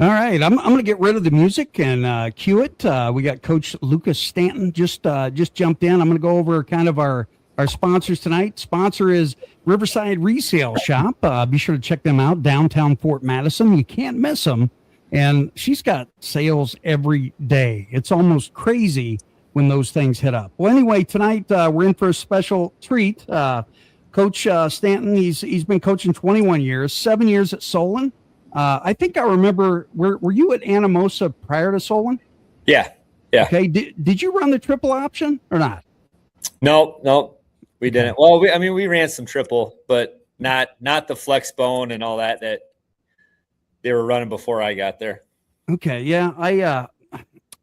All right, I'm going to get rid of the music and cue it. We got Coach Lucas Stanton just jumped in. I'm going to go over kind of our sponsors tonight. Sponsor is Riverside Resale Shop. Be sure to check them out, downtown Fort Madison. You can't miss them. And she's got sales every day. It's almost crazy when those things hit up. Well, anyway, tonight we're in for a special treat. Coach Stanton, he's been coaching 21 years, 7 years at Solon. I think I remember, were you at Anamosa prior to Solon? Yeah. Okay. Did you run the triple option or not? No, we didn't. Well, we ran some triple, but not the flex bone and all that they were running before I got there. Okay. Yeah.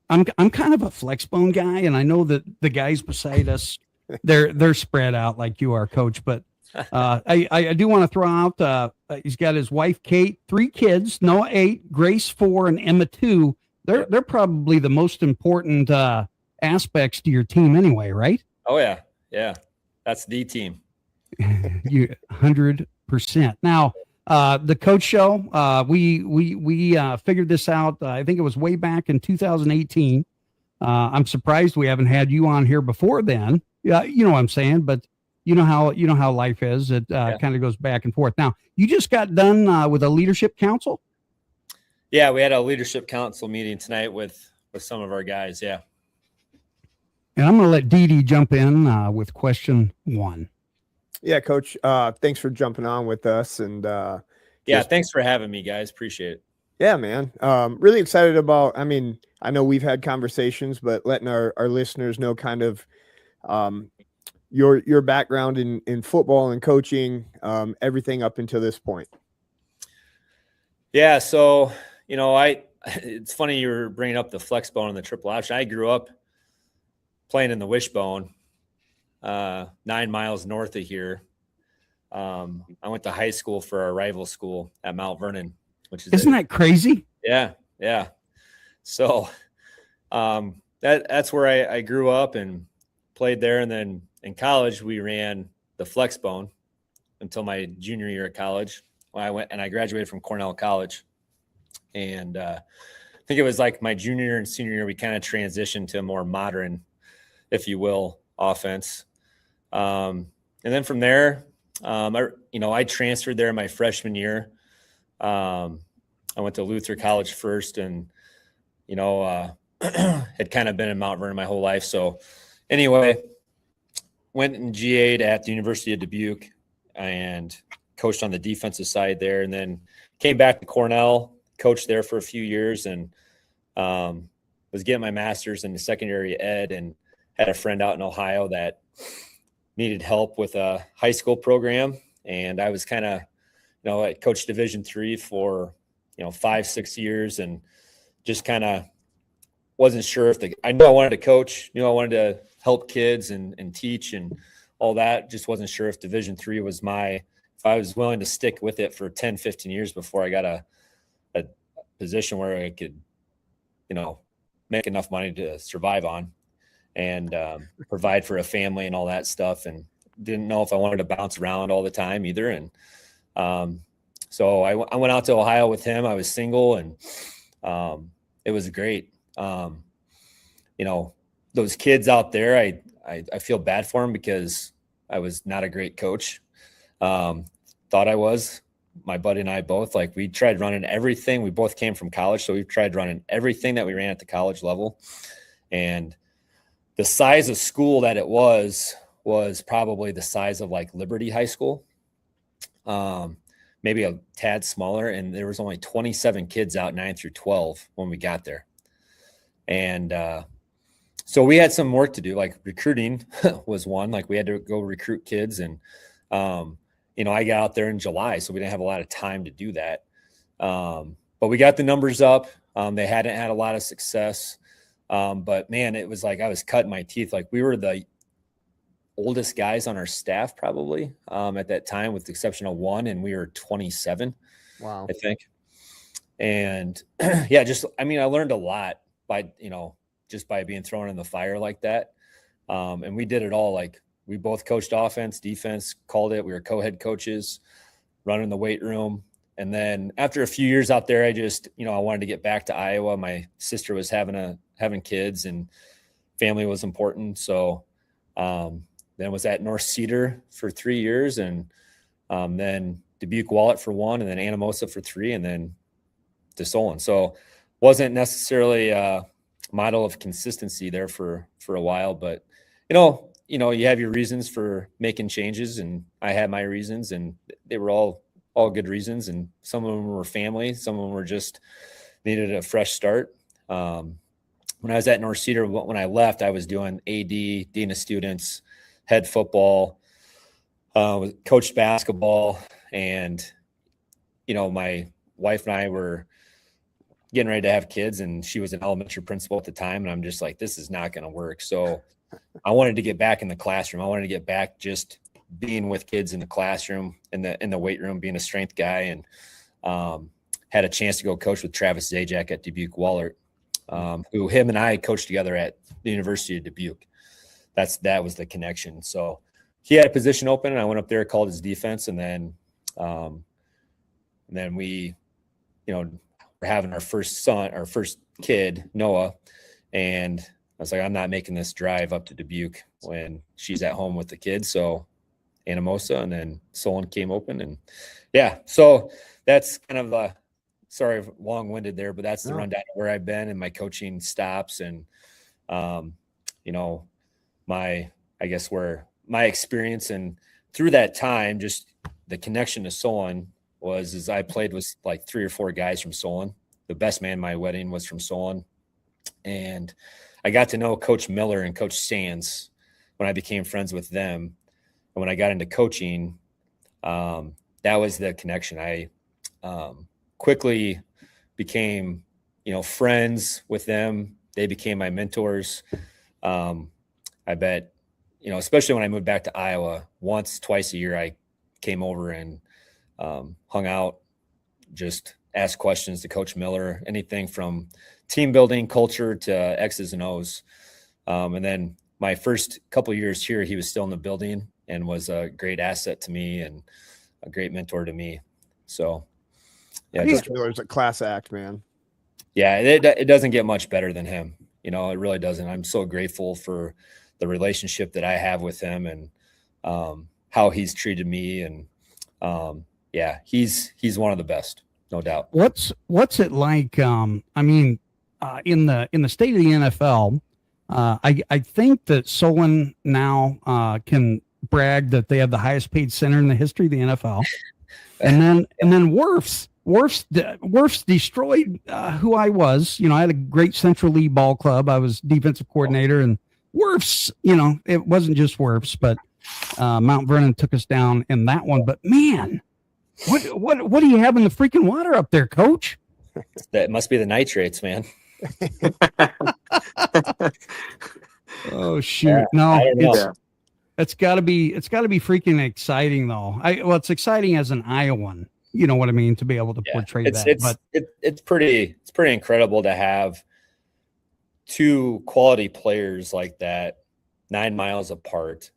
I'm kind of a flex bone guy, and I know that the guys beside us, they're spread out like you are, Coach, but I do want to throw out, he's got his wife, Kate, 3 kids, Noah 8, Grace 4, and Emma 2. They're probably the most important aspects to your team anyway, right? Oh, yeah. Yeah. That's the team. You 100%. Now, the coach show, we figured this out. I think it was way back in 2018. I'm surprised we haven't had you on here before then. Yeah, you know what I'm saying, but you know how life is. It kind of goes back and forth. Now, you just got done with a leadership council? Yeah, we had a leadership council meeting tonight with some of our guys, yeah. And I'm going to let Dee Dee jump in with question 1. Yeah, Coach, thanks for jumping on with us. And thanks for having me, guys. Appreciate it. Yeah, man. Really excited about, I know we've had conversations, but letting our listeners know kind of your background in football and coaching, everything up until this point. Yeah. So, it's funny you were bringing up the flex bone and the triple option. I grew up playing in the wishbone, 9 miles north of here. I went to high school for our rival school at Mount Vernon, isn't that crazy? Yeah. Yeah. So, that's where I grew up and played there. And then in college, we ran the flex bone until my junior year at college when I graduated from Cornell College. And I think it was like my junior year and senior year, we kind of transitioned to a more modern, if you will, offense. And then from there, I transferred there my freshman year. I went to Luther College first and, had kind of been in Mount Vernon my whole life. So anyway, went and GA'd at the University of Dubuque and coached on the defensive side there, and then came back to Cornell, coached there for a few years, and was getting my master's in secondary ed, and had a friend out in Ohio that needed help with a high school program. And I was kind of, I coached Division III for, 5-6 years, and just kind of wasn't sure I knew I wanted to coach, I wanted to help kids and teach and all that. Just wasn't sure if Division III was if I was willing to stick with it for 10, 15 years before I got a position where I could, make enough money to survive on and provide for a family and all that stuff. And didn't know if I wanted to bounce around all the time either. And so I went out to Ohio with him. I was single, and it was great. Those kids out there, I feel bad for them because I was not a great coach. Thought I was. My buddy and I both, we tried running everything. We both came from college, so we tried running everything that we ran at the college level. And the size of school that it was probably the size of Liberty High School, maybe a tad smaller. And there was only 27 kids out 9 through 12 when we got there. And so we had some work to do, recruiting was one. We had to go recruit kids. And, I got out there in July, so we didn't have a lot of time to do that. But we got the numbers up. They hadn't had a lot of success. But man, it was like I was cutting my teeth. Like we were the oldest guys on our staff probably at that time, with the exception of one, and we were 27. Wow. I think. And yeah, I learned a lot by, just by being thrown in the fire like that. And we did it all. Like we both coached offense, defense, called it. We were co-head coaches, running the weight room. And then after a few years out there, I just, I wanted to get back to Iowa. My sister was having kids, and family was important. So then was at North Cedar for 3 years, and then Dubuque Wallet for 1, and then Anamosa for 3, and then DeSolon. So wasn't necessarily a model of consistency there for a while, but you have your reasons for making changes, and I had my reasons, and they were all good reasons. And some of them were family, some of them were just needed a fresh start. When I was at North Cedar, when I left, I was doing AD, Dean of Students, head football, coached basketball, and my wife and I were getting ready to have kids, and she was an elementary principal at the time, and I'm just like, this is not going to work. So I wanted to get back in the classroom. I wanted to get back just being with kids in the classroom, in the weight room, being a strength guy, and had a chance to go coach with Travis Zajac at Dubuque Wahlert, who him and I coached together at the University of Dubuque. That was the connection. So he had a position open, and I went up there, called his defense, and then we, we're having our first kid, Noah, and I was like, I'm not making this drive up to Dubuque when she's at home with the kids. So Anamosa, and then Solon came open, and yeah, so that's kind of sorry, long-winded there, but that's the rundown of where I've been and my coaching stops, and where my experience, and through that time, just the connection to Solon was I played with like 3 or 4 guys from Solon. The best man at my wedding was from Solon, and I got to know Coach Miller and Coach Sands when I became friends with them. And when I got into coaching, that was the connection. I quickly became, friends with them. They became my mentors. I bet, especially when I moved back to Iowa, twice a year, I came over and hung out, just asked questions to Coach Miller, anything from team building, culture to X's and O's. And then my first couple of years here, he was still in the building and was a great asset to me and a great mentor to me. So, yeah, Coach Miller's a class act, man. Yeah, it doesn't get much better than him. It really doesn't. I'm so grateful for the relationship that I have with him, and how he's treated me. And yeah, he's one of the best, no doubt. What's it like? In the state of the NFL, I think that Solon now can brag that they have the highest paid center in the history of the NFL, and then Werf's destroyed who I was. I had a great Central League ball club. I was defensive coordinator, and Werf's, it wasn't just Werf's, but Mount Vernon took us down in that one. But man, what do you have in the freaking water up there, Coach? That must be the nitrates, man. Oh shoot! No, it's got to be freaking exciting though. It's exciting as an Iowan. You know what I mean, to be able to portray that. It's pretty incredible to have 2 quality players like that 9 miles apart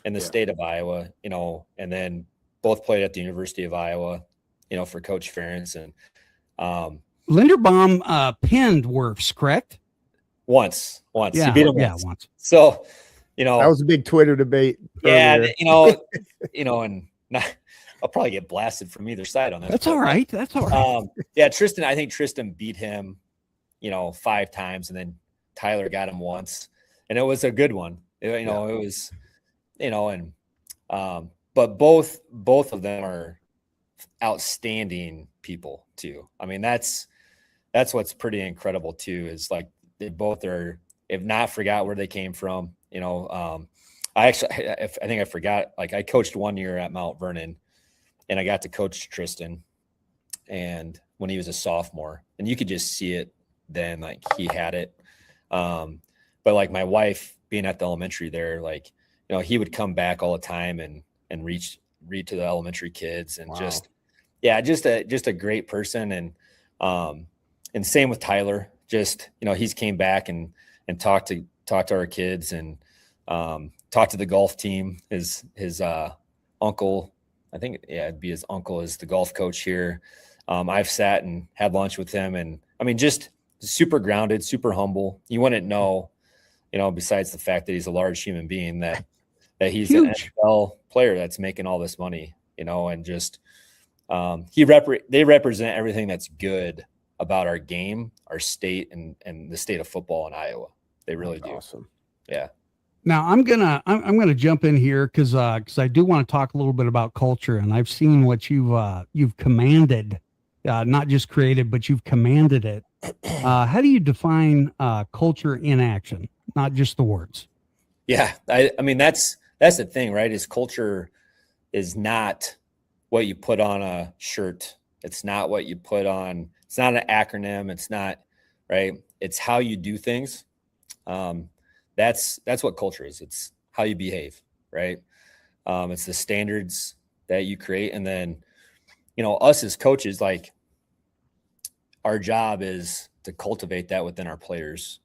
in the state of Iowa, and then both played at the University of Iowa, for Coach Ferentz. And Linderbaum pinned Werfs, correct? Once. Yeah, he beat him once. once. So, that was a big Twitter debate. Yeah, earlier. and I'll probably get blasted from either side on that. That's all right. Yeah, Tristan, I think Tristan beat him, 5 times, and then Tyler got him once, and it was a good one. It was, but both of them are outstanding people too. I mean, that's what's pretty incredible too, is like they both are, if not forgot where they came from. I think I forgot, like I coached 1 year at Mount Vernon, and I got to coach Tristan, and when he was a sophomore, and you could just see it then, like he had it. But like my wife being at the elementary there, like, you know, he would come back all the time and read to the elementary kids, and Wow. just a great person. And same with Tyler, just, you know, he's came back and talked to our kids, and talked to the golf team. His uncle, I think, yeah, it'd be his uncle, is the golf coach here. I've sat and had lunch with him, and I mean, just super grounded, super humble. You wouldn't know, you know, besides the fact that he's a large human being, that he's Huge. an NFL player that's making all this money, you know, and just they represent everything that's good about our game, our state, and the state of football in Iowa. They really That's do. awesome. Yeah. Now I'm gonna jump in here because I do want to talk a little bit about culture, and I've seen what you've commanded, not just created, but you've commanded it. How do you define culture in action, not just the words? Yeah. I mean, that's the thing, right? Is culture is not what you put on a shirt. It's not what you put on. It's not an acronym. It's not, right. It's how you do things. That's what culture is. It's how you behave, right? It's the standards that you create. And then, you know, us as coaches, like, our job is to cultivate that within our players.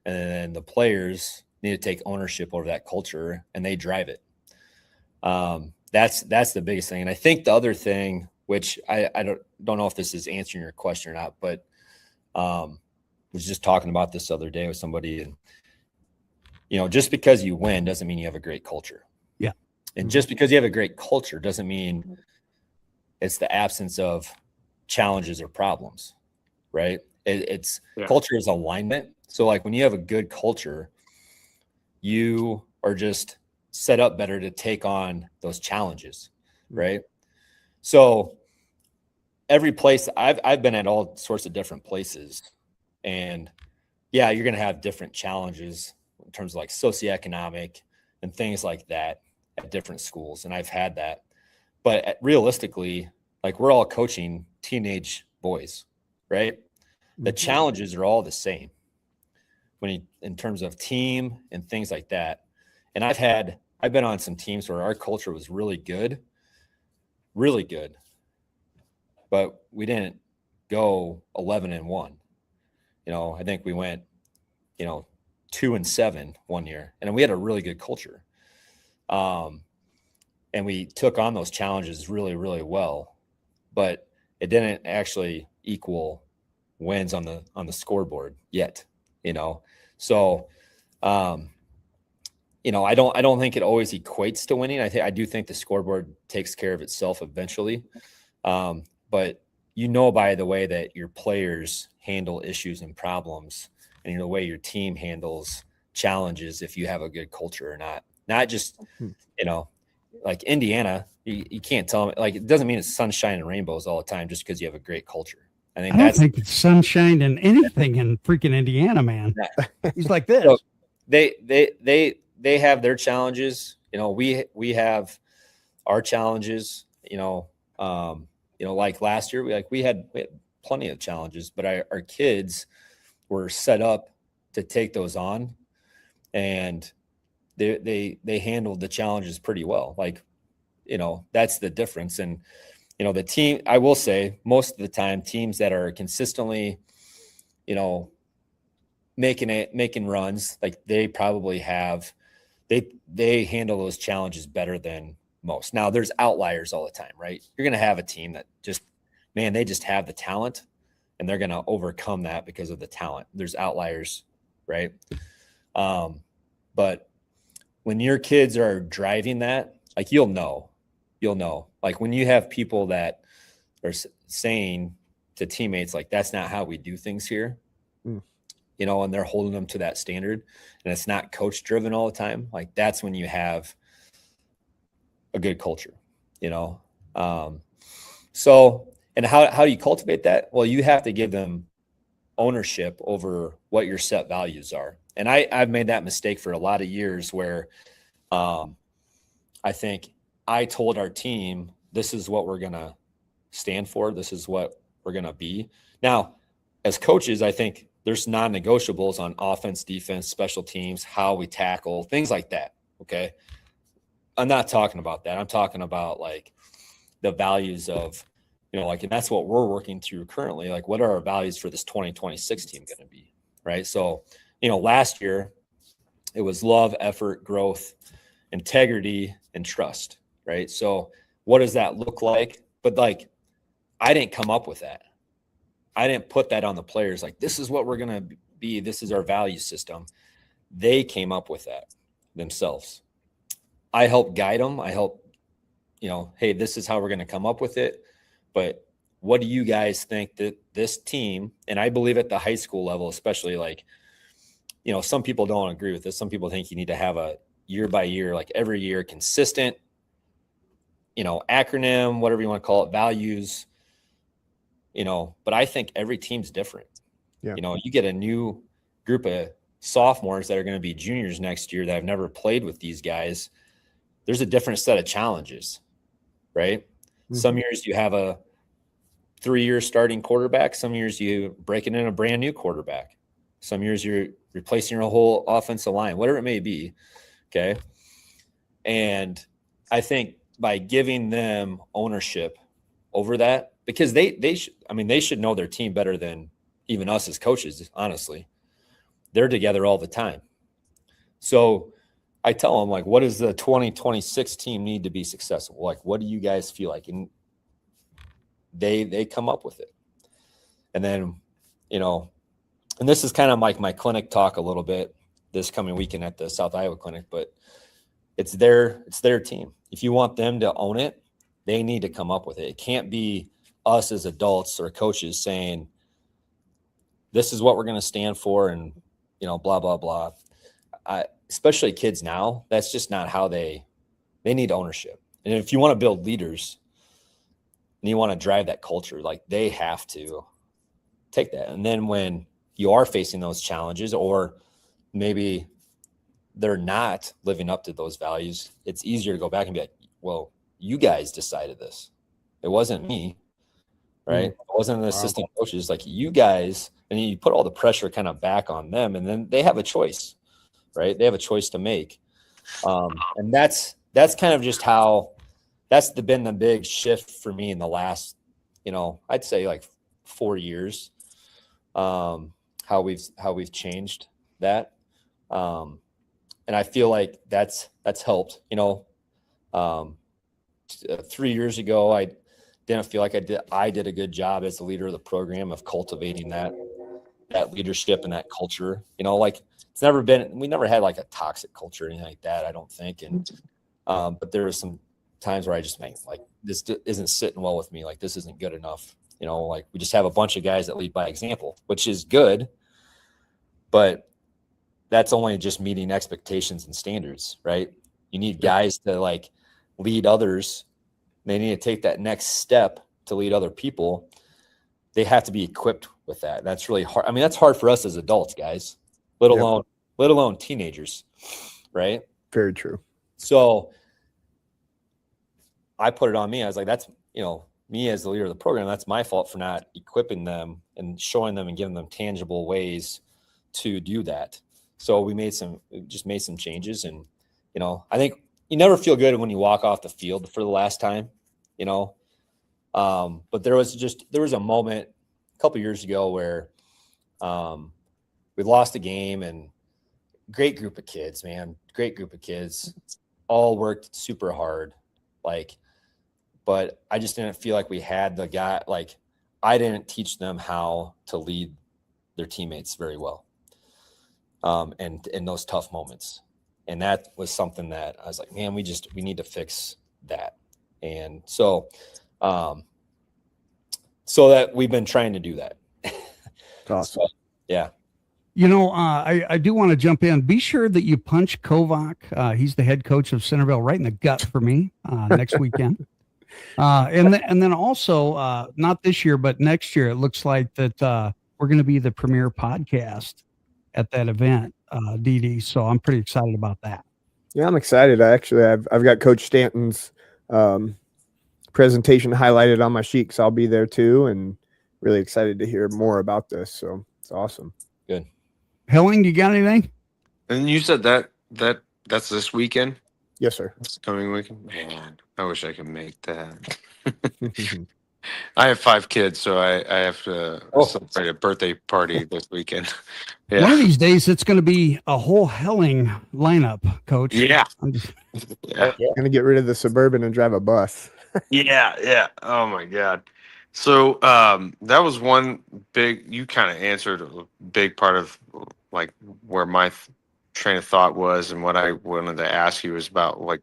And then the players need to take ownership over that culture, and they drive it. That's the biggest thing. And I think the other thing, which I don't know if this is answering your question or not, but was just talking about this the other day with somebody, and, you know, just because you win doesn't mean you have a great culture. Yeah. And just because you have a great culture doesn't mean it's the absence of challenges or problems, right? It's culture is alignment. So like when you have a good culture, you are just set up better to take on those challenges, right? So every place I've been at all sorts of different places, and yeah, you're going to have different challenges in terms of like socioeconomic and things like that at different schools. And I've had that, but realistically, like, we're all coaching teenage boys, right? The challenges are all the same in terms of team and things like that. And I've been on some teams where our culture was really good, but we didn't go 11-1. You know, I think we went, you know, 2-7 one year, and we had a really good culture. And we took on those challenges really, really well, but it didn't actually equal wins on the scoreboard yet, you know? So, you know, I don't think it always equates to winning. I do think the scoreboard takes care of itself eventually. But you know, by the way that your players handle issues and problems, and the way your team handles challenges, if you have a good culture or not just, you know, like Indiana, you can't tell them, like, it doesn't mean it's sunshine and rainbows all the time just because you have a great culture. I don't think it's sunshine and anything in freaking Indiana, man. Yeah. He's like this. So they have their challenges. You know, we have our challenges. You know, like last year, we had plenty of challenges, but our kids were set up to take those on, and they handled the challenges pretty well. Like, you know, that's the difference. And, you know, the team, I will say, most of the time, teams that are consistently, you know, making runs, like, they probably have, they handle those challenges better than most. Now, there's outliers all the time, right? You're going to have a team that just, man, they just have the talent, and they're going to overcome that because of the talent. There's outliers, right? But when your kids are driving that, like, you'll know, like, when you have people that are saying to teammates, like, that's not how we do things here, you know, and they're holding them to that standard, and it's not coach driven all the time. Like, that's when you have a good culture, you know? So, and how do you cultivate that? Well, you have to give them ownership over what your set values are. And I've made that mistake for a lot of years where I think I told our team this is what we're going to stand for. This is what we're going to be. Now, as coaches, I think there's non-negotiables on offense, defense, special teams, how we tackle, things like that. Okay. I'm not talking about that. I'm talking about like the values of, like, and that's what we're working through currently. Like, what are our values for this 2026 team going to be? Right. So, last year it was love, effort, growth, integrity, and trust. Right. So what does that look like? But like, I didn't come up with that. I didn't put that on the players. Like, this is what we're going to be. This is our value system. They came up with that themselves. I help guide them. I help, hey, this is how we're going to come up with it. But what do you guys think that this team, and I believe at the high school level, especially, like, some people don't agree with this. Some people think you need to have a year by year, like every year, consistent, acronym, whatever you want to call it, values, but I think every team's different. Yeah. You get a new group of sophomores that are going to be juniors next year that have never played with these guys. There's a different set of challenges, right? Mm-hmm. Some years you have a 3-year starting quarterback. Some years you breaking in a brand new quarterback. Some years you're replacing your whole offensive line, whatever it may be. Okay. And I think by giving them ownership over that, because they should know their team better than even us as coaches, honestly. They're together all the time. So I tell them, like, what does the 2026 team need to be successful? Like, what do you guys feel like? And they come up with it. And then, and this is kind of like my clinic talk a little bit this coming weekend at the South Iowa Clinic, but it's their team. If you want them to own it, they need to come up with it. It can't be us as adults or coaches saying, this is what we're going to stand for, and, blah, blah, blah. Especially kids now, that's just not how they need ownership. And if you want to build leaders and you want to drive that culture, like, they have to take that. And then when you are facing those challenges, or maybe they're not living up to those values, it's easier to go back and be like, well, you guys decided this. It wasn't me, right? It wasn't the assistant coaches, like you guys, and you put all the pressure kind of back on them, and then they have a choice, right? They have a choice to make. And that's kind of just how that's been the big shift for me in the last, I'd say like 4 years, how we've changed that. And I feel like that's helped, 3 years ago, I didn't feel like I did a good job as the leader of the program of cultivating that leadership and that culture. Like, we never had like a toxic culture or anything like that, I don't think. And but there were some times where I just like, this isn't sitting well with me. Like, this isn't good enough. Like, we just have a bunch of guys that lead by example, which is good, but that's only just meeting expectations and standards, right? You need guys to like lead others. They need to take that next step to lead other people. They have to be equipped with that. That's really hard. I mean, that's hard for us as adults, guys, let alone teenagers, right? Very true. So I put it on me. I was like, that's, me as the leader of the program, that's my fault for not equipping them and showing them and giving them tangible ways to do that. So we made some changes. And, I think you never feel good when you walk off the field for the last time, but there was a moment a couple years ago where we lost a game, and great group of kids, all worked super hard. But I just didn't feel like we had the guy, like, I didn't teach them how to lead their teammates very well. And in those tough moments. And that was something that I was like, man, we need to fix that. And so that we've been trying to do that. Awesome. So, yeah. I do want to jump in. Be sure that you punch Kovac. He's the head coach of Centerville, right in the gut for me next weekend. And then also, not this year, but next year, it looks like that we're going to be the premier podcast at that event, DD. So I'm pretty excited about that. Yeah, I'm excited. I've got Coach Stanton's presentation highlighted on my sheet because I'll be there too, and really excited to hear more about this. So it's awesome. Good. Helling, you got anything? And you said that's this weekend? Yes, sir. This coming weekend? Man, I wish I could make that. I have 5 kids, so I have to celebrate a birthday party this weekend. Yeah. One of these days, it's going to be a whole Helling lineup, Coach. Yeah. I'm just, Yeah. Gonna get rid of the Suburban and drive a bus. Yeah. Oh my God. So that was one big, you kind of answered a big part of like where my train of thought was, and what I wanted to ask you was about like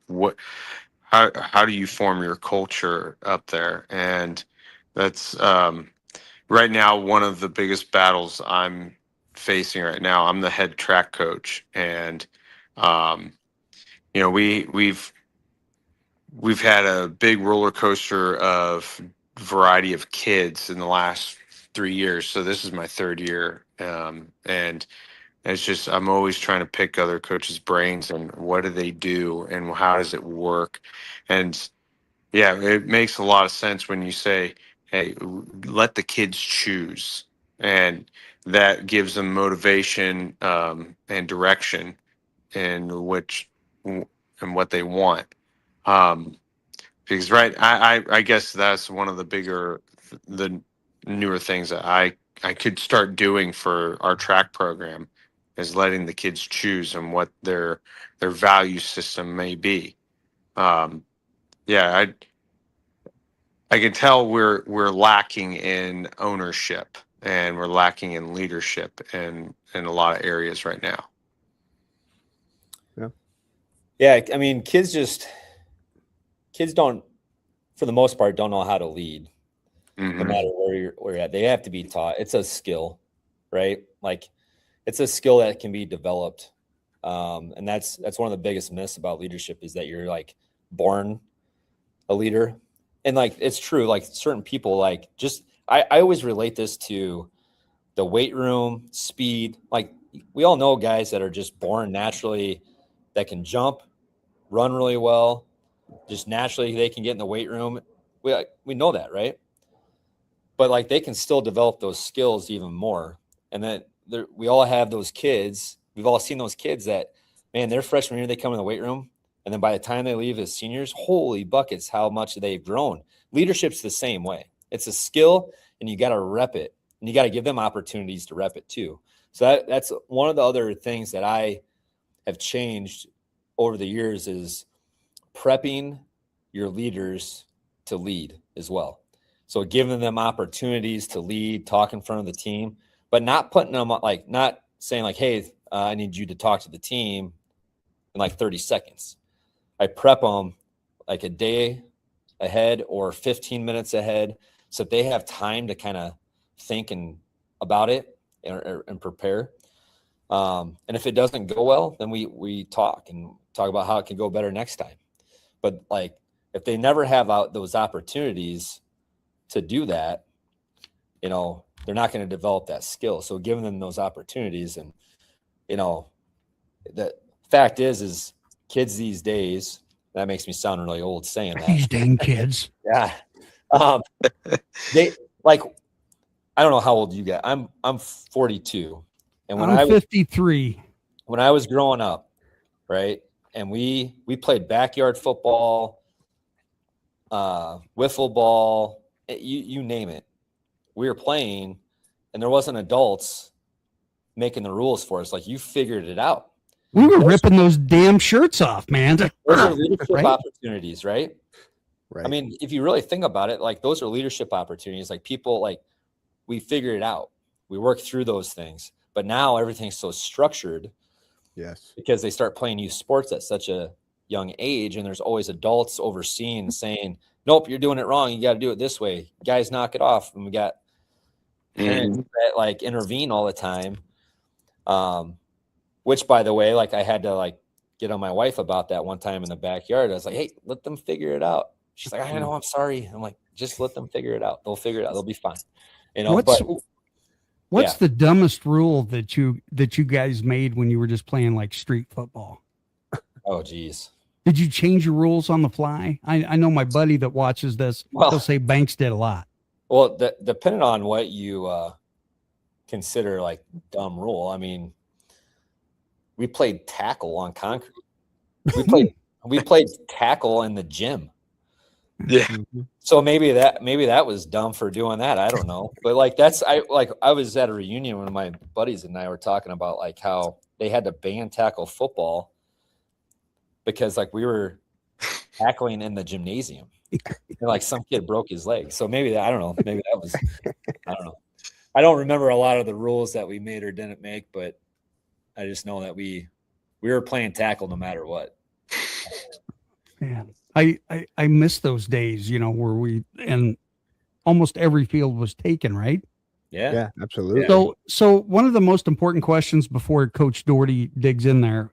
how do you form your culture up there? And that's right now one of the biggest battles I'm facing right now. I'm the head track coach, and we've had a big roller coaster of variety of kids in the last 3 years. So this is my 3rd year, and it's just I'm always trying to pick other coaches' brains and what do they do and how does it work. And yeah, it makes a lot of sense when you say, hey, let the kids choose. And that gives them motivation and direction in which and what they want. Because I guess that's one of the newer things that I could start doing for our track program is letting the kids choose and what their value system may be. Yeah, I can tell we're lacking in ownership and we're lacking in leadership in a lot of areas right now. Yeah, I mean, kids don't, for the most part, don't know how to lead. Mm-hmm. No matter where you're at, they have to be taught. It's a skill, right? Like, it's a skill that can be developed, and that's one of the biggest myths about leadership is that you're like born a leader, and like it's true. Like certain people, like just I always relate this to the weight room, speed. Like we all know guys that are just born naturally that can jump, run really well, just naturally they can get in the weight room. We know that, right? But like they can still develop those skills even more. And then we all have those kids. We've all seen those kids that, man, their freshman year, they come in the weight room. And then by the time they leave as seniors, holy buckets, how much they've grown. Leadership's the same way. It's a skill and you got to rep it. And you got to give them opportunities to rep it too. So that's one of the other things that I have changed over the years is prepping your leaders to lead as well. So giving them opportunities to lead, talk in front of the team, but not putting them like, not saying like, hey, I need you to talk to the team in like 30 seconds. I prep them like a day ahead or 15 minutes ahead so that they have time to kind of think about it and prepare. And if it doesn't go well, then we talk about how it can go better next time. But like if they never have those opportunities to do that, they're not going to develop that skill. So giving them those opportunities, and the fact is kids these days, that makes me sound really old saying that. these dang kids. Yeah. They like, I don't know how old you get. I'm 42. And when I'm 53. When I was growing up, right. And we played backyard football, wiffle ball, you name it. We were playing and there wasn't adults making the rules for us. Like you figured it out. We were ripping those damn shirts off, man. Those are leadership right? opportunities, right? Right. I mean, if you really think about it, like those are leadership opportunities. Like people, like we figured it out. We worked through those things. But now everything's so structured. Yes. Because they start playing youth sports at such a young age, and there's always adults overseeing saying, nope, you're doing it wrong. You got to do it this way. Guys, knock it off. And we got parents that like intervene all the time. Which, by the way, like I had to like get on my wife about that one time in the backyard. I was like, hey, let them figure it out. She's like, I know, I'm sorry. I'm like, just let them figure it out. They'll figure it out. They'll be fine. What's the dumbest rule that you guys made when you were just playing like street football? Oh, geez. Did you change your rules on the fly? I know my buddy that watches this, Well- he'll say Banks did a lot. Well, depending on what you consider like dumb rule, I mean, we played tackle on concrete. We played tackle in the gym. Yeah. So maybe that was dumb for doing that. I don't know. But like I was at a reunion when my buddies and I were talking about like how they had to ban tackle football because like we were tackling in the gymnasium. And like some kid broke his leg. So maybe I don't know. Maybe that was I don't know. I don't remember a lot of the rules that we made or didn't make, but I just know that we were playing tackle no matter what. Man, I miss those days, where and almost every field was taken, right? Yeah. Absolutely. So one of the most important questions before Coach Doherty digs in there,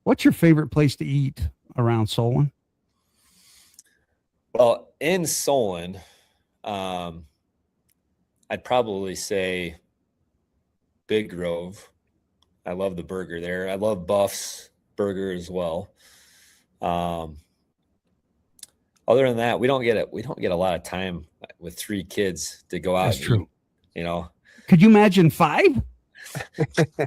what's your favorite place to eat around Solon? Well, in Solon, I'd probably say Big Grove. I love the burger there. I love Buff's burger as well. Other than that, we don't get a lot of time with 3 kids to go out. That's true. Eat, Could you imagine 5?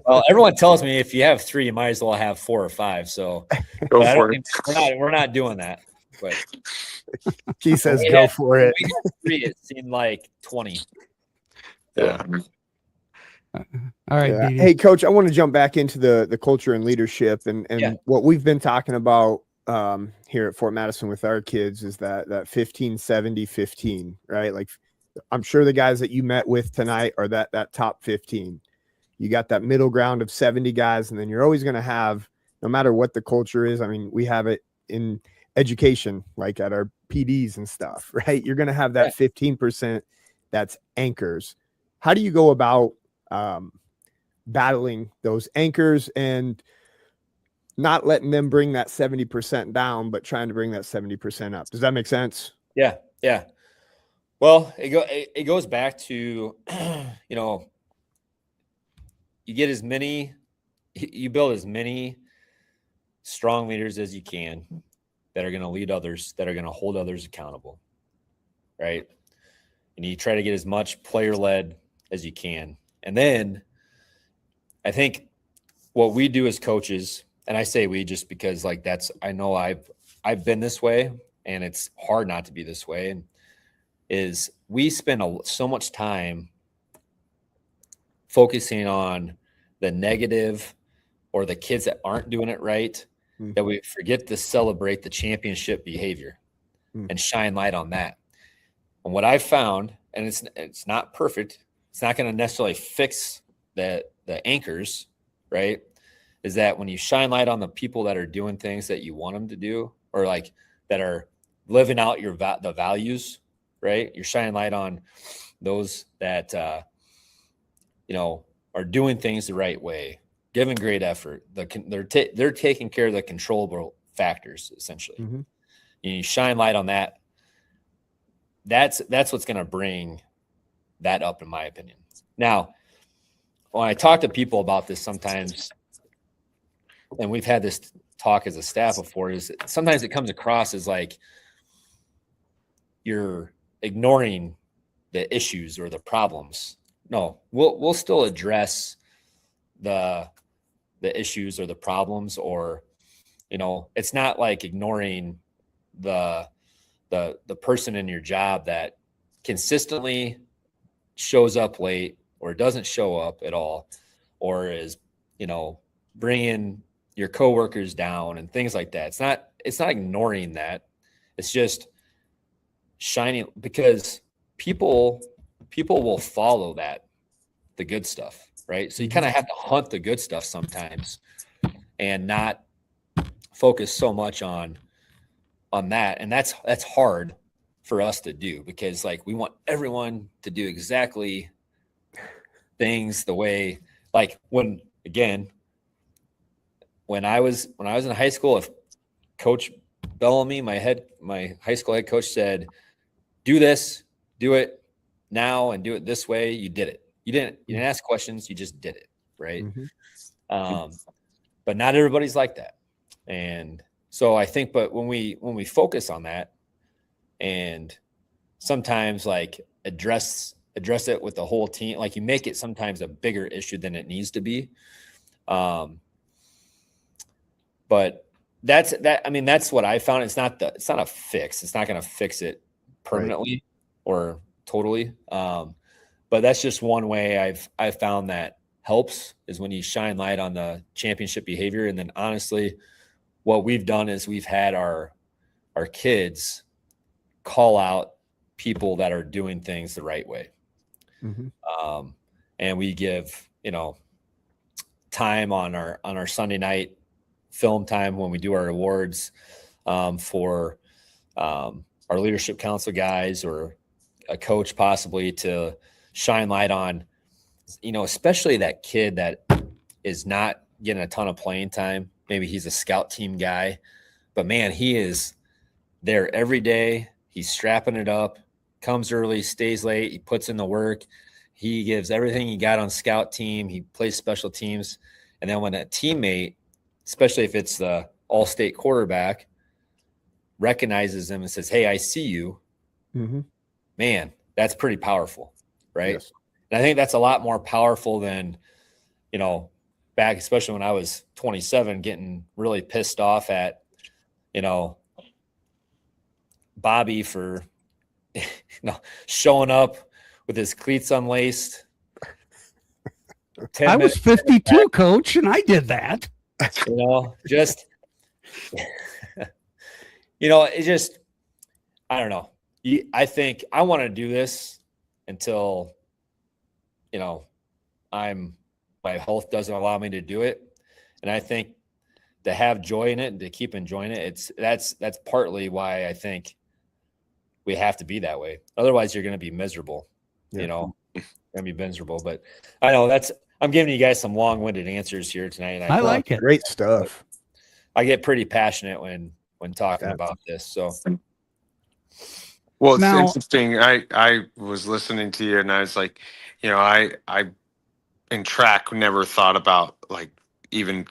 Well, everyone tells me if you have 3, you might as well have 4 or 5. So Go but I for don't it. think- we're not doing that. But He says, we "Go had- for it." we had 3, it seemed like 20. Yeah. All right, Yeah. Dee Dee. Hey, Coach, I want to jump back into the culture and leadership and Yeah. what we've been talking about here at Fort Madison with our kids is that 15-70-15, right? Like I'm sure the guys that you met with tonight are that top 15. You got that middle ground of 70 guys, and then you're always going to have, no matter what the culture is. I mean, we have it in education, like at our PDs and stuff, right? You're going to have that 15% that's anchors. How do you go about battling those anchors and not letting them bring that 70% down, but trying to bring that 70% up? Does that make sense? Yeah. Well, it goes back to, you build as many strong leaders as you can that are going to lead others, that are going to hold others accountable, right? And you try to get as much player-led as you can. And then I think what we do as coaches, and I say we just because like I know I've been this way and it's hard not to be this way, and is we spend so much time focusing on the negative or the kids that aren't doing it right that we forget to celebrate the championship behavior and shine light on that. And what I've found, and it's not perfect, it's not going to necessarily fix the anchors, right? Is that when you shine light on the people that are doing things that you want them to do, or like that are living out the values, right? You're shining light on those that are doing things the right way, giving great effort. They're taking care of the controllable factors essentially. Mm-hmm. You shine light on that. That's what's going to bring that up, in my opinion. Now, when I talk to people about this sometimes, and we've had this talk as a staff before, is sometimes it comes across as like you're ignoring the issues or the problems. No, we'll still address the issues or the problems, or it's not like ignoring the person in your job that consistently shows up late or doesn't show up at all, or is bringing your coworkers down and things like that. It's not ignoring that. It's just shining, because people will follow the good stuff, right? So you kind of have to hunt the good stuff sometimes and not focus so much on that. And that's hard for us to do, because like we want everyone to do exactly things the way, like when I was in high school, if Coach Bellamy, my high school head coach, said, do it now and do it this way, you did it. You didn't ask questions, you just did it, right? Mm-hmm. But not everybody's like that. And So I think, but when we focus on that and sometimes like address it with the whole team, like you make it sometimes a bigger issue than it needs to be. But that's what I found. It's not a fix. It's not going to fix it permanently or totally. But that's just one way I've found that helps, is when you shine light on the championship behavior. And then honestly, what we've done is we've had our kids call out people that are doing things the right way. Mm-hmm. And we give, time on our Sunday night film time when we do our awards, for our leadership council guys or a coach possibly, to shine light on, especially that kid that is not getting a ton of playing time. Maybe he's a scout team guy, but man, he is there every day. He's strapping it up, comes early, stays late. He puts in the work. He gives everything he got on scout team. He plays special teams. And then when a teammate, especially if it's the all-state quarterback, recognizes him and says, "Hey, I see you," mm-hmm. Man, that's pretty powerful, right? Yes. And I think that's a lot more powerful than, back, especially when I was 27, getting really pissed off at, Bobby for, showing up with his cleats unlaced. I was 52, coach, and I did that. Just, it just, I don't know. I think I want to do this until, my health doesn't allow me to do it. And I think to have joy in it and to keep enjoying it, that's partly why I think we have to be that way. Otherwise you're going to be miserable, going to be miserable. But I know I'm giving you guys some long-winded answers here tonight. And I like it. Great stuff. I get pretty passionate when talking about this. So, well, it's interesting. I was listening to you and I was like, I in track never thought about like even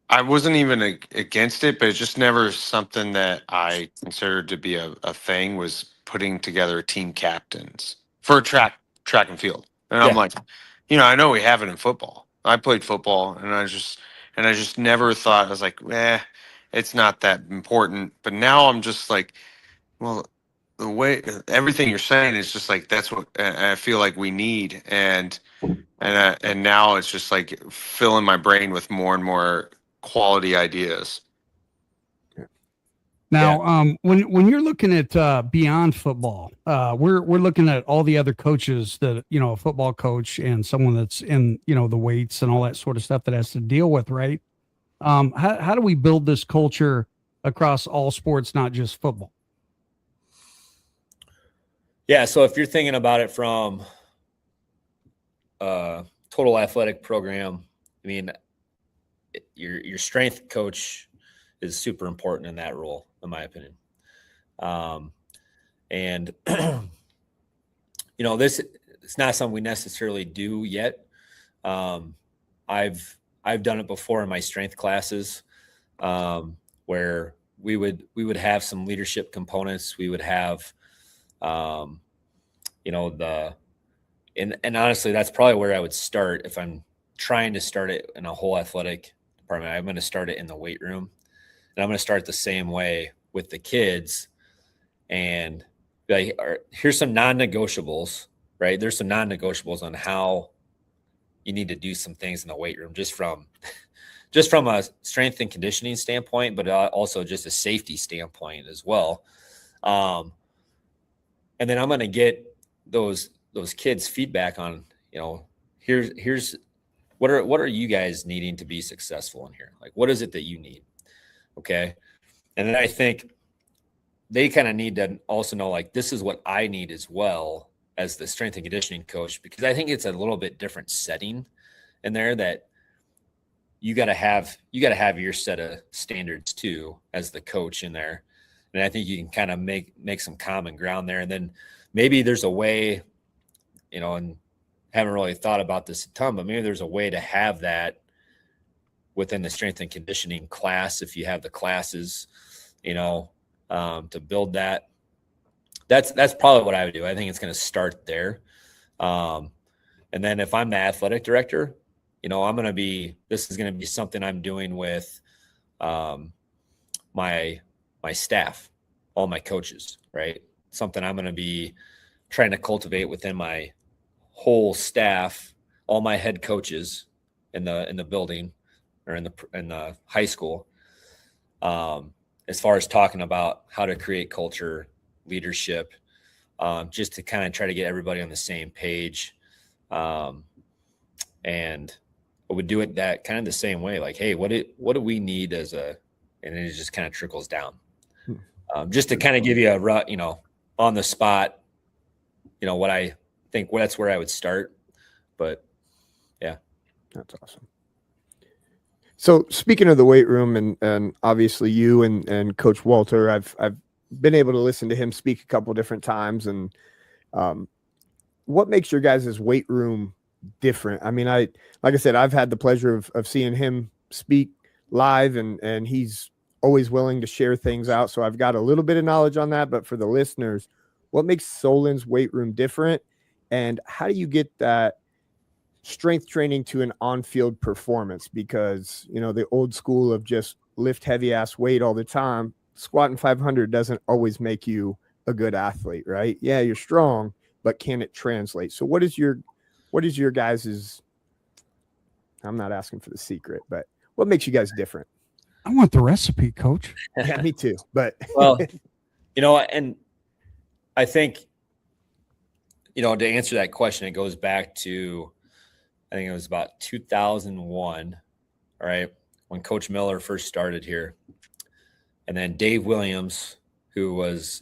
I wasn't even against it, but it's just never something that I considered to be a thing, was putting together team captains for track and field. And I'm like, I know we have it in football. I played football and I just never thought, I was like, it's not that important. But now I'm just like, well, the way everything you're saying is just like, that's what I feel like we need. And now it's just like filling my brain with more and more quality ideas. Now, when you're looking at beyond football, we're looking at all the other coaches that, a football coach and someone that's in, the weights and all that sort of stuff that has to deal with, right? How do we build this culture across all sports, not just football? Yeah. So if you're thinking about it from total athletic program, I mean, your strength coach is super important in that role, in my opinion. And this it's not something we necessarily do yet. I've done it before in my strength classes, where we would have some leadership components. We would have, and honestly, that's probably where I would start if I'm trying to start it in a whole athletic department. I'm going to start it in the weight room, and I'm going to start the same way with the kids. And like, here's some non-negotiables, right? There's some non-negotiables on how you need to do some things in the weight room, just from a strength and conditioning standpoint, but also just a safety standpoint as well. And then I'm going to get those kids feedback on, here's what are you guys needing to be successful in here? Like, what is it that you need? Okay. And then I think they kind of need to also know, like, this is what I need as well as the strength and conditioning coach, because I think it's a little bit different setting in there, that you got to have your set of standards too, as the coach in there. And I think you can kind of make some common ground there. And then maybe there's a way, and haven't really thought about this a ton, but maybe there's a way to have that within the strength and conditioning class, if you have the classes, to build that. That's probably what I would do. I think it's going to start there. And then if I'm the athletic director, this is going to be something I'm doing with my staff, all my coaches, right? Something I'm going to be trying to cultivate within my whole staff, all my head coaches in the building or in the high school, as far as talking about how to create culture, leadership, just to kind of try to get everybody on the same page. And I would do it that kind of the same way. Like, hey, what do we need and it just kind of trickles down. Just to kind of give you on the spot, what I think that's where I would start. But yeah. That's awesome. So speaking of the weight room and obviously you and Coach Walter, I've been able to listen to him speak a couple different times. And what makes your guys' weight room different? I mean, like I said, I've had the pleasure of seeing him speak live, and he's always willing to share things out. So I've got a little bit of knowledge on that. But for the listeners, what makes Solon's weight room different? And how do you get that strength training to an on-field performance? Because, the old school of just lift heavy ass weight all the time, squatting 500 doesn't always make you a good athlete, right? Yeah, you're strong, but can it translate? So what is your guys's, I'm not asking for the secret, but what makes you guys different? I want the recipe, Coach. Yeah, me too. But well, and I think, to answer that question, it goes back to, I think it was about 2001, all right, when Coach Miller first started here. And then Dave Williams, who is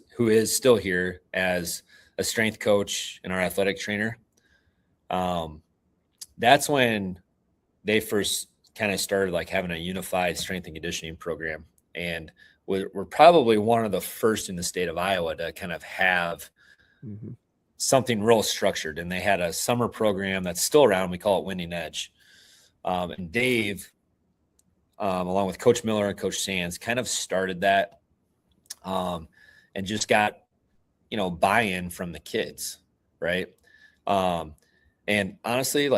still here as a strength coach and our athletic trainer. That's when they first kind of started like having a unified strength and conditioning program. And we're probably one of the first in the state of Iowa to kind of have something real structured. And they had a summer program that's still around. We call it Winning Edge. And Dave, along with Coach Miller and Coach Sands, kind of started that, and just got, buy-in from the kids. Right. And honestly,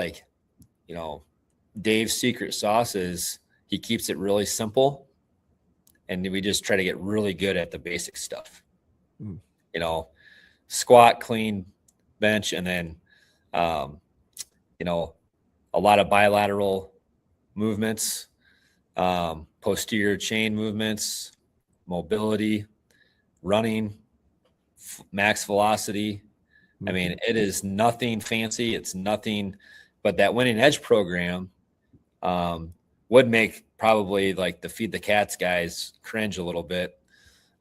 Dave's secret sauce is he keeps it really simple, and we just try to get really good at the basic stuff, squat, clean, bench, and then, a lot of bilateral movements, posterior chain movements, mobility, running, max velocity. I mean, it is nothing fancy. It's nothing, but that Winning Edge program would make probably like the Feed the Cats guys cringe a little bit.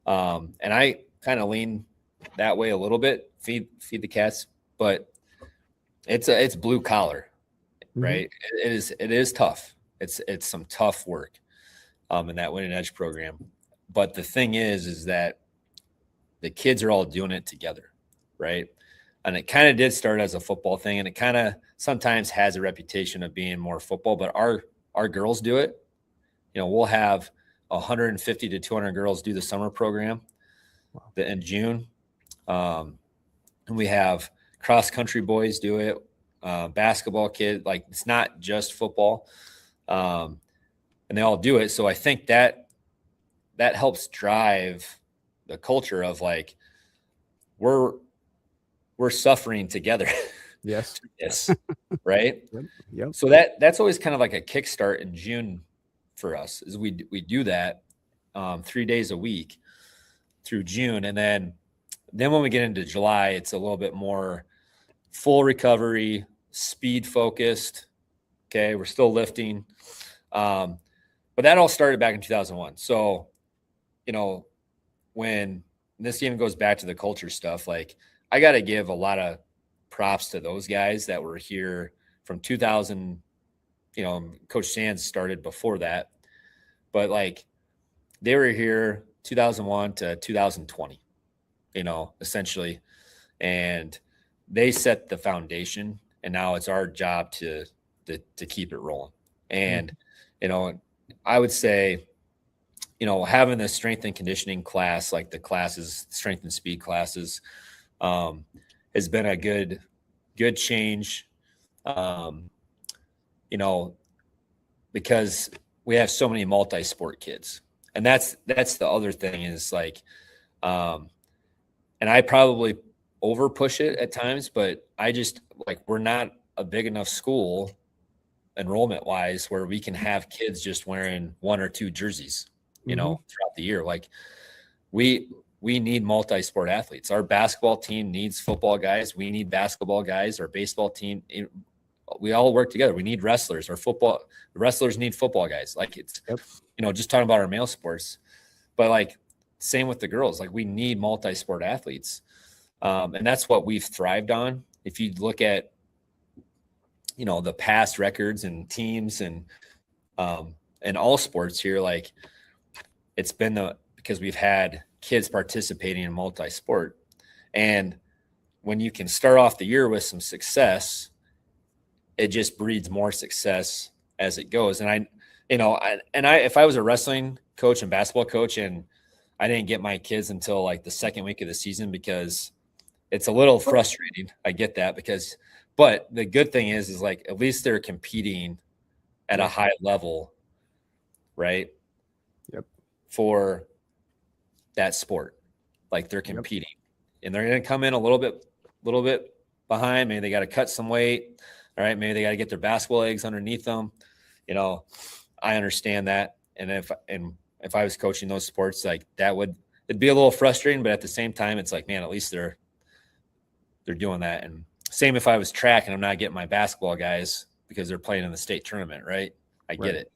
And I kind of lean that way a little bit, feed the cats, but it's blue collar, right? It is tough. It's some tough work in that Winning Edge program. But the thing is that the kids are all doing it together, right? And it kind of did start as a football thing, and it kind of sometimes has a reputation of being more football, but our girls do it. We'll have 150 to 200 girls do the summer program in June. And we have cross country boys do it, basketball kids, like it's not just football. And they all do it. So I think that helps drive the culture of like, we're suffering together. Yes. Yes. Right. Yep. So that's always kind of like a kickstart in June for us, is we do that 3 days a week through June. And then when we get into July, it's a little bit more full recovery, speed focused. Okay. We're still lifting. But that all started back in 2001. So, when this even goes back to the culture stuff, like I got to give a lot of props to those guys that were here from 2000. Coach Sands started before that, but like they were here 2001 to 2020, essentially, and they set the foundation, and now it's our job to keep it rolling. And I would say, having the strength and conditioning class, like the classes, strength and speed classes, has been a good change. Because we have so many multi-sport kids, and that's the other thing is like, and I probably over push it at times, but I just like, we're not a big enough school enrollment wise where we can have kids just wearing one or two jerseys, throughout the year. Like we need multi-sport athletes. Our basketball team needs football guys. We need basketball guys. Our baseball team, we all work together. We need wrestlers. The wrestlers need football guys. Like it's, just talking about our male sports, but like same with the girls. Like we need multi-sport athletes. And that's what we've thrived on. If you look at, the past records and teams and all sports here, like it's been because we've had kids participating in multi-sport. And when you can start off the year with some success, it just breeds more success as it goes. And if I was a wrestling coach and basketball coach and I didn't get my kids until like the second week of the season, because it's a little frustrating. I get that but the good thing is like, at least they're competing at a high level, right? Yep. For that sport. Like they're competing and they're going to come in a little bit behind. Maybe they got to cut some weight. All right. Maybe they got to get their basketball legs underneath them. I understand that. And if I was coaching those sports, like it'd be a little frustrating, but at the same time, it's like, man, at least they're doing that. And same if I was track and I'm not getting my basketball guys because they're playing in the state tournament, right? I get it.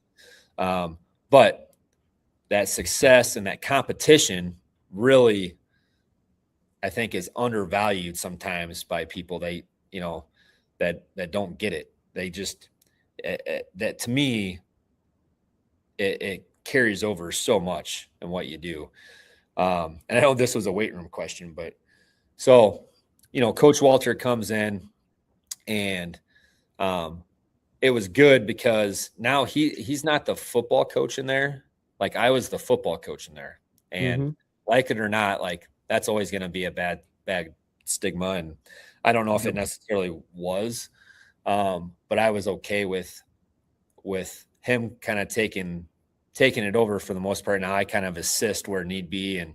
But that success and that competition really, I think, is undervalued sometimes by people that don't get it. They just, that to me, it carries over so much in what you do. And I know this was a weight room question, but so, Coach Walter comes in and it was good because now he's not the football coach in there. Like I was the football coach in there, and like it or not, like that's always going to be a bad stigma. And I don't know if it necessarily was, but I was okay with him kind of taking it over for the most part. Now I kind of assist where need be. And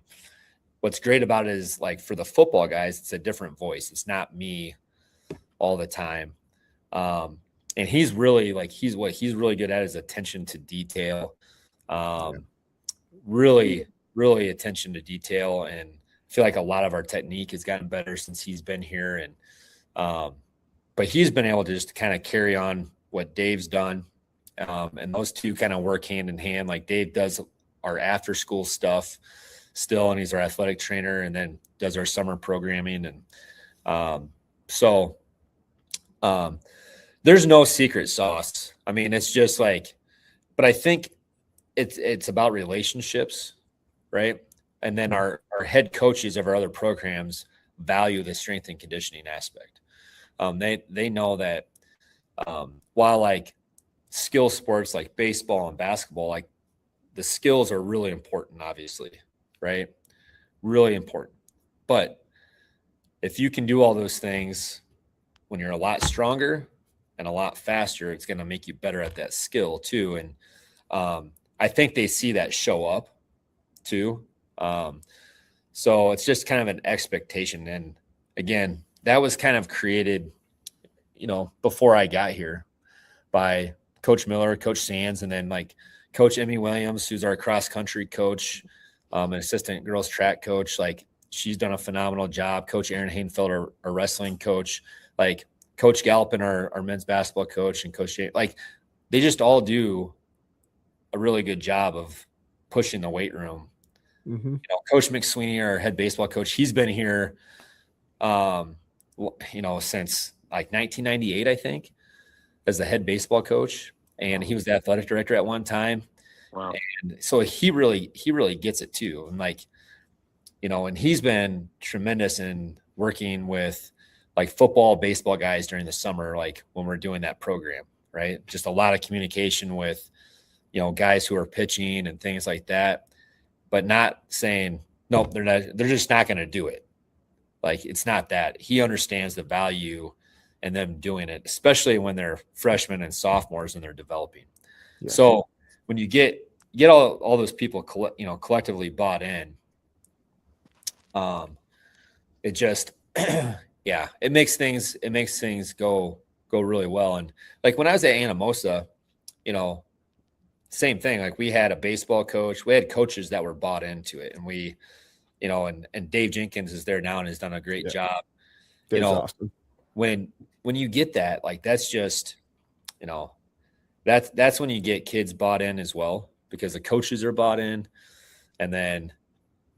what's great about it is like for the football guys, it's a different voice. It's not me all the time. And he's really what he's really good at is attention to detail. Really, really attention to detail. And I feel like a lot of our technique has gotten better since he's been here. And, but he's been able to just kind of carry on what Dave's done. And those two kind of work hand in hand. Like Dave does our after school stuff still, and he's our athletic trainer, and then does our summer programming. And there's no secret sauce. I mean, it's just like, but I think it's about relationships, right? And then our head coaches of our other programs value the strength and conditioning aspect. They know that while like skill sports like baseball and basketball, like the skills are really important, obviously, right? Really important. But if you can do all those things when you're a lot stronger and a lot faster, it's going to make you better at that skill too. And I think they see that show up too. So it's just kind of an expectation. And again, that was kind of created, before I got here by Coach Miller, Coach Sands, and then like Coach Emmy Williams, who's our cross country coach, an assistant girls track coach. Like she's done a phenomenal job. Coach Aaron Hainfeld, our wrestling coach, like Coach Galpin, our men's basketball coach, and Coach Jay, like they just all do a really good job of pushing the weight room. Coach McSweeney, our head baseball coach, he's been here, since like 1998, I think, as the head baseball coach. And he was the athletic director at one time. Wow. And so he really gets it too. And like, and he's been tremendous in working with like football, baseball guys during the summer, like when we're doing that program, right? Just a lot of communication with, guys who are pitching and things like that, but not saying, nope, they're just not going to do it. Like, it's not that. He understands the value in them doing it, especially when they're freshmen and sophomores and they're developing. Yeah. So when you get all those people, collectively bought in, it just, yeah, it makes things go really well. And like when I was at Anamosa, same thing. Like, we had a baseball coach, we had coaches that were bought into it, and we, and Dave Jenkins is there now and has done a great job. Dave's awesome. When you get that, like, that's just, that's when you get kids bought in as well, because the coaches are bought in, and then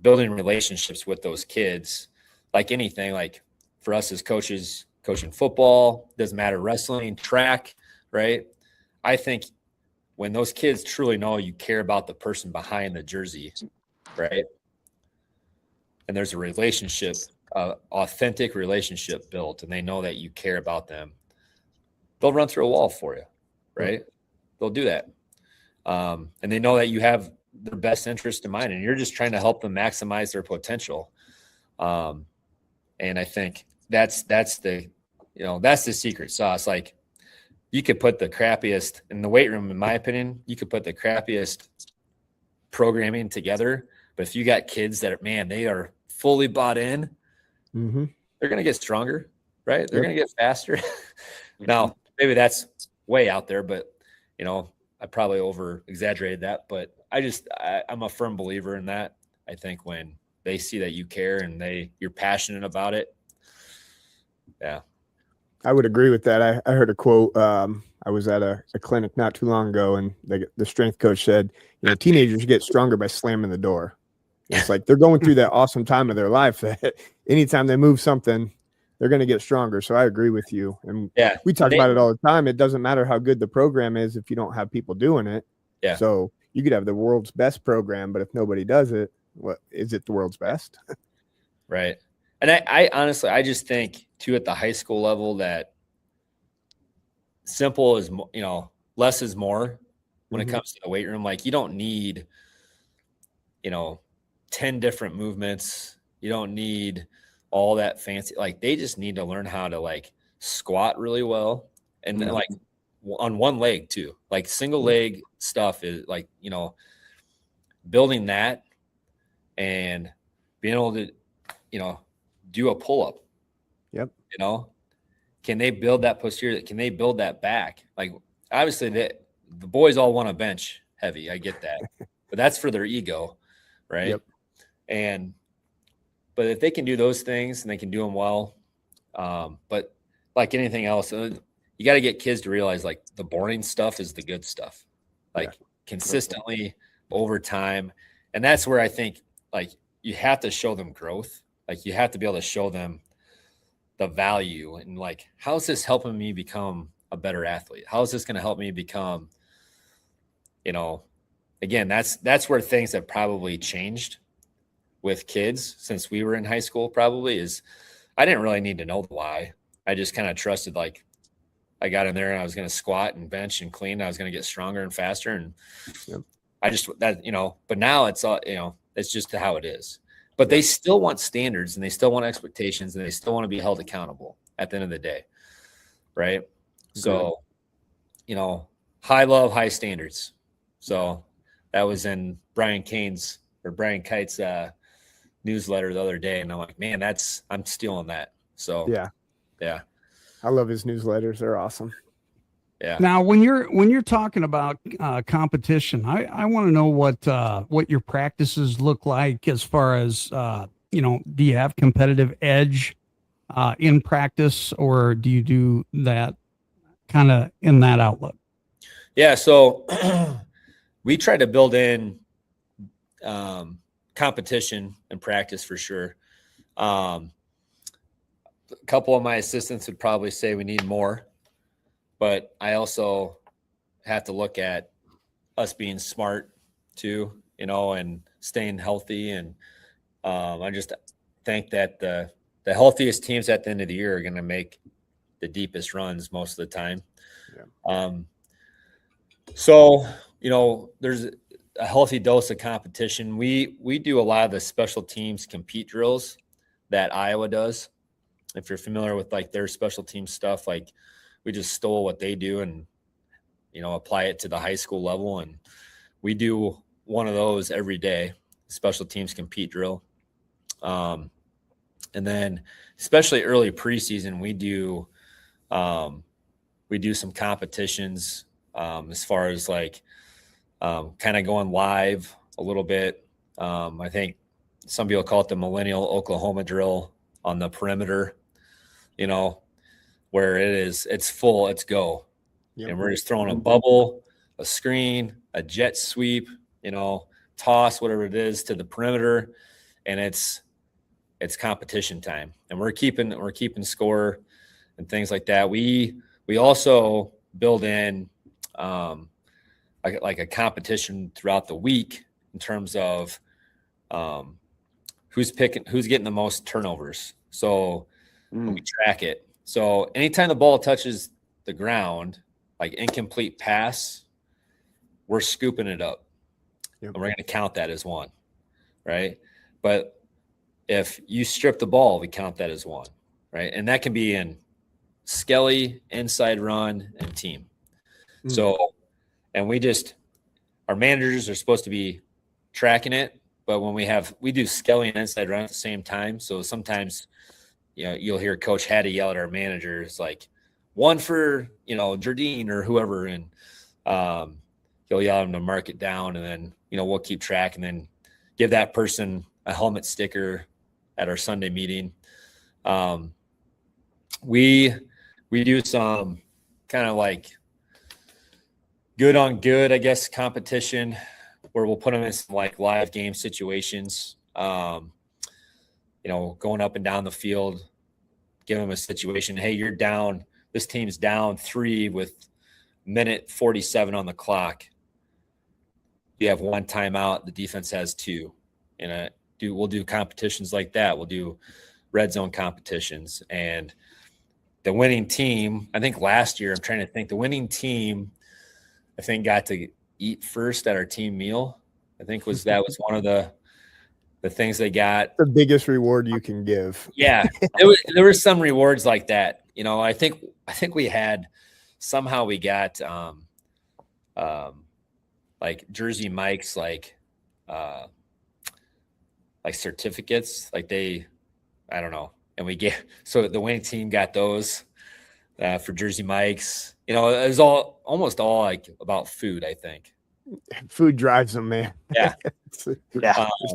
building relationships with those kids, like anything, like for us as coaches, coaching football, doesn't matter, wrestling, track, right? I think when those kids truly know you care about the person behind the jersey, right? And there's a relationship, authentic relationship built, and they know that you care about them, they'll run through a wall for you, right? They'll do that. And they know that you have their best interest in mind, and you're just trying to help them maximize their potential. And I think that's the secret sauce. Like, you could put the crappiest in the weight room, in my opinion, you could put the crappiest programming together, but if you got kids that they are fully bought in, they're going to get stronger, right? They're going to get faster. Now, maybe that's way out there, but I probably over exaggerated that, but I'm a firm believer in that. I think when they see that you care and you're passionate about it. Yeah. I would agree with that. I heard a quote. I was at a clinic not too long ago, and the strength coach said, teenagers get stronger by slamming the door. It's like they're going through that awesome time of their life that anytime they move something, they're going to get stronger. So I agree with you. And we talk about it all the time. It doesn't matter how good the program is if you don't have people doing it. Yeah. So you could have the world's best program, but if nobody does it, what is it the world's best? Right. And I honestly, I just think too, at the high school level, that simple is, less is more when it comes to the weight room. Like, you don't need, 10 different movements. You don't need all that fancy, like, they just need to learn how to like squat really well. And then, like, on one leg too, like single leg stuff is like, building that and being able to, do a pull-up. Yep. Can they build that posterior? Can they build that back? Like, obviously the boys all want to bench heavy. I get that, but that's for their ego. Right. Yep. But if they can do those things and they can do them well, but like anything else, you got to get kids to realize, like, the boring stuff is the good stuff, like consistently over time. And that's where I think, like, you have to show them growth. Like, you have to be able to show them the value and, like, how is this helping me become a better athlete? How is this going to help me become, again, that's where things have probably changed with kids since we were in high school. Probably is, I didn't really need to know the why. I just kind of trusted, like, I got in there and I was going to squat and bench and clean. I was going to get stronger and faster. And I just, but now it's all, it's just how it is. But they still want standards, and they still want expectations, and they still want to be held accountable at the end of the day. Right. So, high love, high standards. So that was in Brian Kite's newsletter the other day. And I'm like, man, I'm stealing that. So yeah. I love his newsletters. They're awesome. Yeah. Now, when you're talking about competition, I want to know what your practices look like as far as, do you have competitive edge in practice, or do you do that kind of in that outlook? Yeah. So we try to build in competition and practice for sure. A couple of my assistants would probably say we need more. But I also have to look at us being smart too, and staying healthy. And I just think that the healthiest teams at the end of the year are going to make the deepest runs most of the time. Yeah. So there's a healthy dose of competition. We do a lot of the special teams compete drills that Iowa does. If you're familiar with like their special team stuff, like we just stole what they do and, apply it to the high school level. And we do one of those every day, special teams compete drill. And then especially early preseason, we do some competitions as far as like kind of going live a little bit. I think some people call it the Millennial Oklahoma drill on the perimeter, where it's full, it's go. Yep. And we're just throwing a bubble, a screen, a jet sweep, toss, whatever it is, to the perimeter, and it's competition time. And we're keeping score and things like that. We also build in like a competition throughout the week in terms of who's getting the most turnovers. So we track it. So anytime the ball touches the ground, like incomplete pass, we're scooping it up. Yep. And we're going to count that as one, right? But if you strip the ball, we count that as one, right? And that can be in Skelly, inside run, and team. So, and our managers are supposed to be tracking it, but when we do Skelly and inside run at the same time. So sometimes, you'll hear Coach Hattie yell at our managers like, one for, Jardine or whoever, and he'll yell at them to mark it down, and then, we'll keep track and then give that person a helmet sticker at our Sunday meeting. We do some kind of like good on good, I guess, competition where we'll put them in some like live game situations, going up and down the field, give them a situation. Hey, you're down. This team's down 3 with minute 47 on the clock. You have 1 timeout. The defense has 2. And we'll do competitions like that. We'll do red zone competitions. And the winning team, I think last year, the winning team, I think, got to eat first at our team meal. I think that was one of the things they got. The biggest reward you can give. Yeah. There were some rewards like that. I think we got like Jersey Mike's like certificates, like I don't know. And so the winning team got those for Jersey Mike's. It was almost all like about food, I think. Food drives them, man. Yeah. It's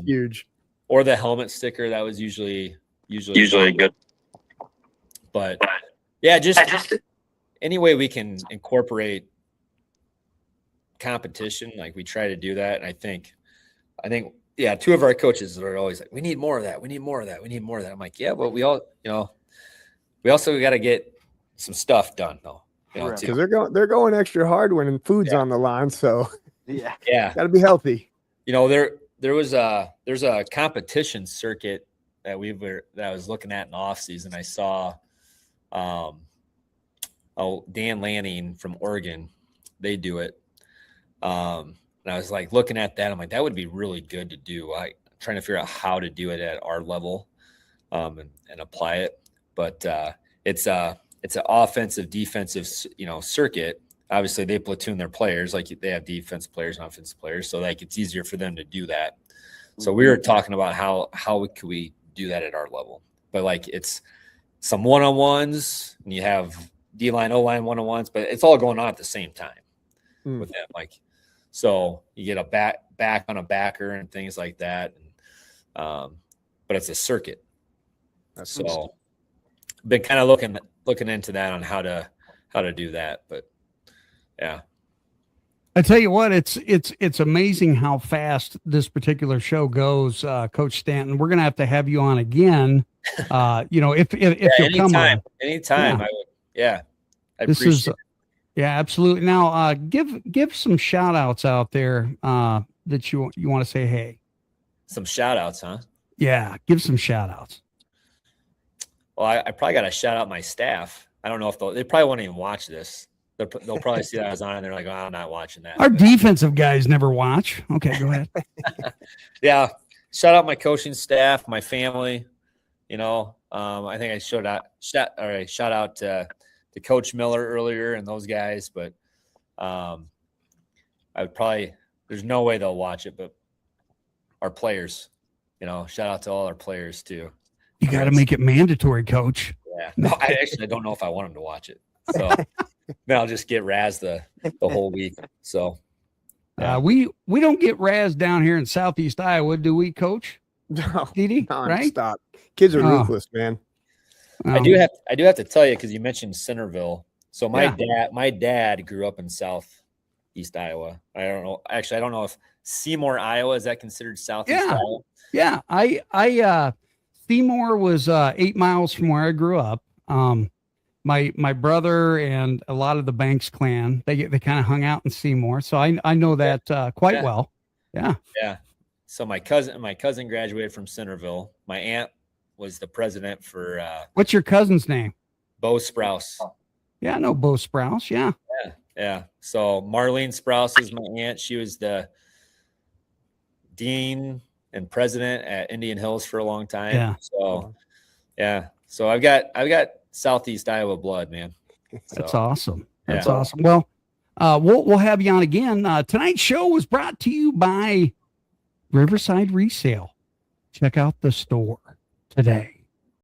huge. Or the helmet sticker, that was usually good. But yeah, just any way we can incorporate competition, like we try to do that. And I think, yeah, 2 of our coaches are always like, we need more of that. We need more of that. We need more of that. I'm like, yeah, but we also got to get some stuff done though. Because they're going extra hard when food's on the line. So yeah, got to be healthy. There's a competition circuit that I was looking at in the off season. I saw, Dan Lanning from Oregon, they do it. And I was like looking at that. I'm like, that would be really good to do. I'm trying to figure out how to do it at our level, and apply it. But it's an offensive, defensive, circuit. Obviously, they platoon their players, like they have defense players and offensive players, so like it's easier for them to do that. So we were talking about how could we do that at our level, but like it's some one-on-ones, and you have D-line, O-line one-on-ones, but it's all going on at the same time with them. Like, so you get a back on a backer and things like that, and but it's a circuit. So been kind of looking into that on how to do that, but yeah. I tell you what, it's amazing how fast this particular show goes, Coach Stanton. We're gonna have to have you on again. If you'll come on anytime. Yeah. I would. Yeah, I this appreciate it. Yeah, absolutely. Now, give some shout outs out there that you want to say. Hey, some shout outs, huh? Yeah, give some shout outs. Well, I probably got to shout out my staff. I don't know if they probably won't even watch this. they'll probably see that I was on, and they're like, "Oh, I'm not watching that." Our defensive guys never watch. Okay, go ahead. Yeah, shout out my coaching staff, my family. I think I shout out to Coach Miller earlier and those guys, but I would probably, there's no way they'll watch it, but our players, shout out to all our players too. You got to make it mandatory, Coach. Yeah, no, I don't know if I want them to watch it, so then I'll just get razzed the whole week. So yeah. We don't get razzed down here in Southeast Iowa, do we, Coach? No, Didi, right? Stop. Kids are ruthless, man. I do have to tell you, because you mentioned Centerville. So my dad grew up in Southeast Iowa. I don't know. Actually, I don't know if Seymour, Iowa, is that considered Southeast Iowa? Yeah. I Seymour was 8 miles from where I grew up. My brother and a lot of the Banks clan, they kind of hung out in Seymour, so I know that quite well. Yeah. Yeah. So my cousin graduated from Centerville. My aunt was the president for What's your cousin's name? Bo Sprouse. Yeah, I know Bo Sprouse. Yeah. Yeah. So Marlene Sprouse is my aunt. She was the dean and president at Indian Hills for a long time. Yeah. So yeah. So I've got Southeast Iowa blood, man. That's awesome. That's awesome. Well, we'll have you on again. Tonight's show was brought to you by Riverside Resale. Check out the store today.